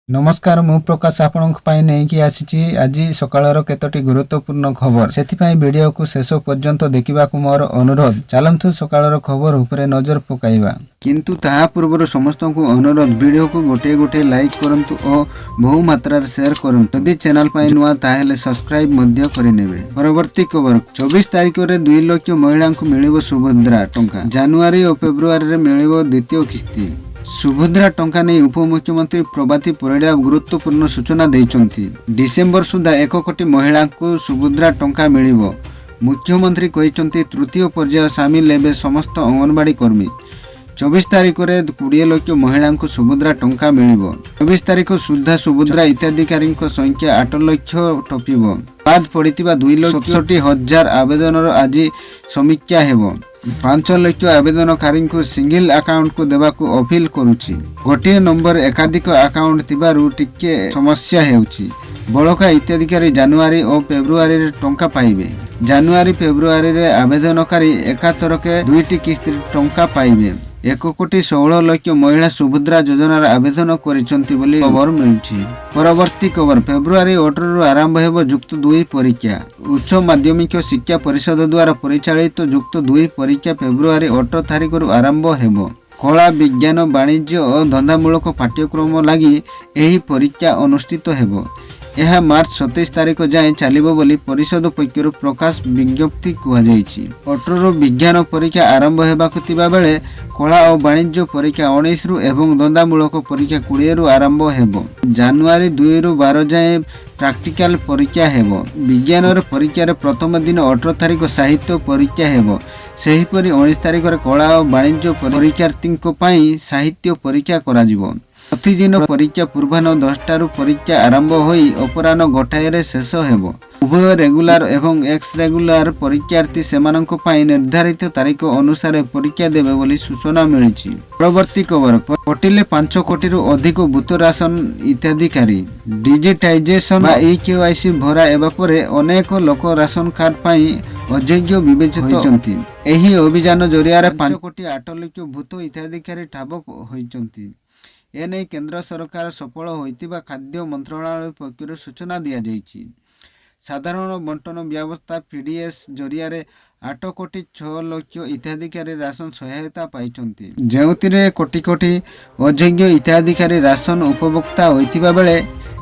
नमस्कार मु प्रकाश आपणक नहीं आसी आज सकाळर केतोटी गुरुत्वपूर्ण खबर से वीडियो को शेष पर्यंत देखा मोर अनुरोध चलतु सकाळर खबर उपरे नजर पकाइबा किंतु ताहा पूर्व समस्त को अनुरोध वीडियो को गोटे गोटे लाइक करंतु और बहु मात्रा शेयर करंतु यदि चैनल पाई नुआ ताहेले सब्सक्राइब मध्य करिनेबे। परवर्ती खबर 24 तारिख रे 2 लाख महिला को मिलिबो सुभद्रा टंका। जनवरी और फेब्रुआरी रे मिलिबो द्वितीय किस्ती। सुभद्रा टंका नहीं उपमुख्यमंत्री प्रभाती परिडा गुरुत्वपूर्ण सूचना देइचंती। डिसेंबर सुधा 1 कोटी महिला को सुभद्रा टंका मिलिबो। मुख्यमंत्री कहिचंती तृतीय पर्याय शामिल हेबे समस्त अंगनवाड़ी कर्मी। 24 तारिख रे 20 लाख महिला को सुभद्रा टंका मिलिबो। 24 तारिख सुधा सुभद्रा हिताधिकारी संख्या 8 लाख टपिबो। बाद पड़ितिबा 2,67,000 आवेदन आज समीक्षा हेबो। 5 लाख आवेदनकारी को सिंगल अकाउंट को देवा को अपील करुछि। गोटे नंबर एकाधिक अकाउंट थिबारु टिके समस्या हेउछि। बड़का हिताधिकारी जनवरी और फेब्रुआरी रे टंका पाइबे। जनवरी फेब्रुआरी रे आवेदनकारी एकाथरके 2टी किस्ती टंका पाइबे। 1 कोटी 16 लाख महिला सुभद्रा योजनार आवेदन करिसंती बोली खबर मिलछि। परवर्ती खबर फेब्रुआरी 18 रु आरंभ हेबो युक्त 2 परीक्षा। उच्च माध्यमिक शिक्षा परिषद द्वारा परिचालित युक्त 2 परीक्षा फेब्रुआरी 18 तारिख रु आरंभ हेबो। कला विज्ञान वाणिज्य और धंदामूलक पाठ्यक्रम लगी एही परीक्षा अनुष्ठित हेबो। यह मार्च 27 तारिख जाए चलिबो बोली परिषद पक्षरु प्रकाश विज्ञप्ति कुआ जाइछि। 18 विज्ञान परीक्षा आरंभ हेबाकु थिबा बेले कला और वाणिज्य परीक्षा 19 रु एवं धंदामूलक परीक्षा 20 रु आरंभ हेबो। जनवरी 2 रु 12 जाए प्रैक्टिकल परीक्षा हेबो। विज्ञान परीक्षा प्रथम दिन 18 तारिख साहित्य परीक्षा हेबो। सेहीपरि 19 तारिख कला और वाणिज्य परीक्षार्थी साहित्य परीक्षा कराजिबो। प्रतिदिन परीक्षा पूर्वाह्न 10 रु परीक्षा आरंभ होई अपराह्न 1 रे शेष हेबो। उभय रेगुलार एवं एक्स रेगुलार परीक्षार्थी सेमानक पई निर्धारित तारीख अनुसार परीक्षा देबे बोली सूचना मिलिछि। परवर्ती खबर कटिले 5 कोटी रु अधिक भूत राशन हिताधिकारी। डिजिटाइजेशन बा ईकेवाईसी भरा हेबा परे अनेक लोक राशन कार्ड पई अयोग्य विवेचित होइचंती। एही अभियान जरिया 5 कोटी 8 लाख भूत हिताधिकारी ठाब होइचंती। एने केंद्र सरकार सफल होइतिबा खाद्य मंत्रालय पक्षरु सूचना दिया जाइछि। साधारण बंटन व्यवस्था पीडीएस जरिया 8 कोटी 6 लाख हिताधिकारी राशन सहायता पाइचंती। जेउतिरे कोटी कोटी अयोग्य हिताधिकारी राशन उपभोक्ता होइतिबा बेले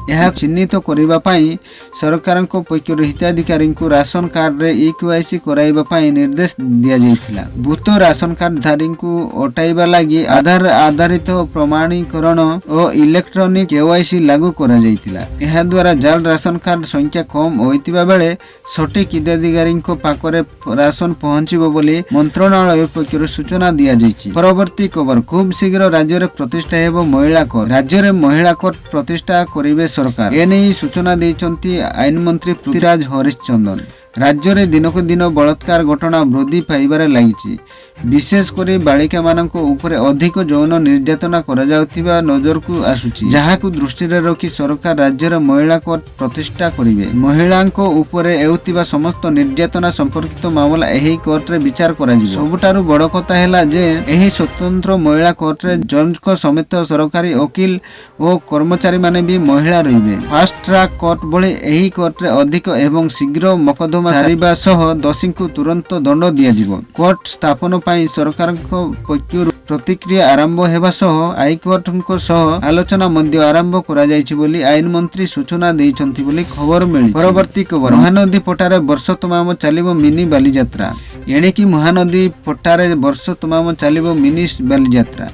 यह चिन्हित करने पाई सरकार पक्षर हिताधिकारी को राशन कार्ड रे ईकेवाईसी कराइबा पाई निर्देश दिया जाइथिला। भूत राशन कार्ड धारी को हटाइबा लागि आधार आधारित प्रमाणीकरण और इलेक्ट्रॉनिक केवाईसी लागू करा जाइथिला। एहा द्वारा जाल राशन कार्ड संख्या कम होइतिबा बेले सटीक हिताधिकारी पाखरे राशन पहुंचीबो बोली मंत्रालय पक्षर सूचना दिया जाइछि। परवर्ती खबर खूब शीघ्र राज्य रे प्रतिष्ठा हेबो महिला कोर्ट। राज्य रे महिला कोर्ट प्रतिष्ठा करिवे सरकार। एने सूचना देइचंती आईन मंत्री पृथ्वीराज हरिश्चंदन। राज्य रे दिनक दिन बलात्कार घटना वृद्धि पाइबारे लागिछि। विशेष करी बालिका मानक ऊपर अधिक यौन निर्यातना करा जाउथिबा नजर को आसुछि। जहाकु दृष्टि रे रखी सरकार राज्य रे महिला कोर्ट प्रतिष्ठा करिवे। महिलांक ऊपर एउथिबा समस्त निर्यातना संपर्कित मामला एही कोर्ट रे विचार करा जिवो। सबटारु बड़ कथा हैला जे एही स्वतंत्र महिला कोर्ट रे जज को समेत सरकारी वकील और कर्मचारी माने भी महिला रहिबे। फास्ट ट्रैक कोर्ट भले एही कोर्ट रे अधिक एवं शीघ्र मकदमा सारिबा सह दोषी को तुरंत दंड दिया जिवो। कोर्ट स्थापन पाई सरकार पक्षरु प्रतिक्रिया आरंभ हेबा सह हाईकोर्ट सह आलोचना मध्य आरंभ करा जाइछि बोली आईन मंत्री सूचना देइछंती बोली खबर मिली। परवर्ती खबर महानदी पटारे वर्ष तमाम चलिबो मिनी बालीयात्रा। एणे की महानदी पटारे वर्ष तमाम चलिबो मिनी बालीयात्रा।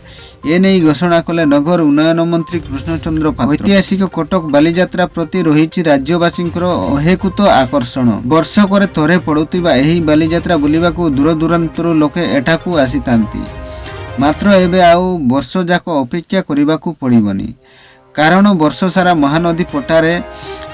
एने घोषणा कले नगर उन्नयन मंत्री कृष्णचंद्र पात्र। ऐतिहासिक कटक बालीयात्रा प्रति रही राज्यवासी अहेकुत आकर्षण। वर्षक थरे पड़ुतिबा एही बालीयात्रा बुलिबाकू दूर दूरांतरु लोके एठाकू आसीतांती। मात्र एबे आउ वर्ष जाक अपेक्षा करिबाकू पड़िबनी, कारण वर्ष सारा महानदी पटारे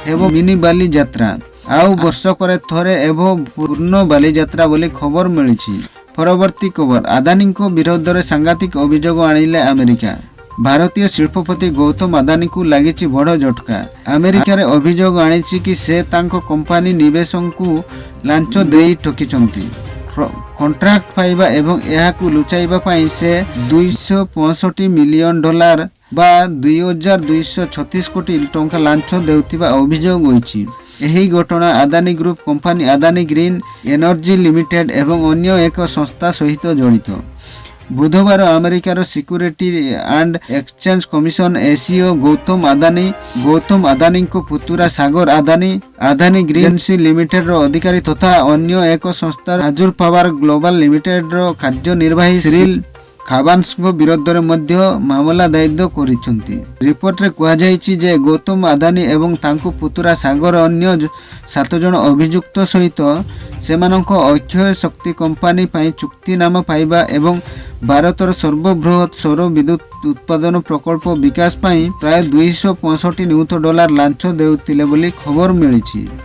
हेबो मिनी बालीयात्रा। आउ वर्षक थरे एबो पूर्ण बालीयात्रा बोली खबर मिलिछि। परवर्ती खबर अदानी को विरोध में सांघातिक अभियोग आनिले अमेरिका। भारतीय शिल्पपति गौतम अदानी को लगी बड़ झटका। अमेरिका रे अभियोग आनिछि कि से तांको कंपनी निवेशक को लांच देई ठकिचंती। कॉन्ट्रैक्ट पाइबा एवं यहाकू लुचाइबा पाई से $265 मिलियन ବା 2236 କୋଟି ଟଙ୍କା ଲାଞ୍ଚ ଦେଉଥିବା ଅଭିଯୋଗ ହୋଇଛି। ଏହି ଘଟଣା Adani group company Adani green energy limited ଏବଂ ଅନ୍ୟ ଏକ ସଂସ୍ଥା ସହିତ ଜଡ଼ିତ। ବୁଧବାର ଆମେରିକାର ସିକ୍ୟୁରିଟି ଆଣ୍ଡ ଏକ୍ସଚେଞ୍ଜ କମିଶନ ଏସିଓ ଗୌତମ ଆଦାନୀଙ୍କ ପୁତୁରା ସାଗର ଆଦାନୀ ଗ୍ରୀନ୍ ଏନର୍ଜି ଲିମିଟେଡର ଅଧିକାରୀ ତଥା ଅନ୍ୟ ଏକ ସଂସ୍ଥା ହାଜୁର ପାୱାର ଗ୍ଲୋବାଲ ଲିମିଟେଡର କାର୍ଯ୍ୟନିର୍ବାହୀ ସିରିଲ୍ ଖାବାନ୍ସଙ୍କ ବିରୋଧରେ ମଧ୍ୟ ମାମଲା ଦାୟର କରିଛନ୍ତି। ରିପୋର୍ଟରେ କୁହାଯାଇଛି ଯେ ଗୌତମ ଆଦାନୀ ଏବଂ ତାଙ୍କ ପୁତୁରା ସାଗର ଅନ୍ୟ 7 ଜଣ ଅଭିଯୁକ୍ତ ସହିତ ସେମାନଙ୍କ ଅକ୍ଷୟ ଶକ୍ତି କମ୍ପାନୀ ପାଇଁ ଚୁକ୍ତିନାମା ପାଇବା ଏବଂ ଭାରତର ସର୍ବବୃହତ ସୌର ବିଦ୍ୟୁତ ଉତ୍ପାଦନ ପ୍ରକଳ୍ପ ବିକାଶ ପାଇଁ ପ୍ରାୟ $265 ନିୟୁତ ଲାଞ୍ଚ ଦେଉଥିଲେ ବୋଲି ଖବର ମିଳିଛି।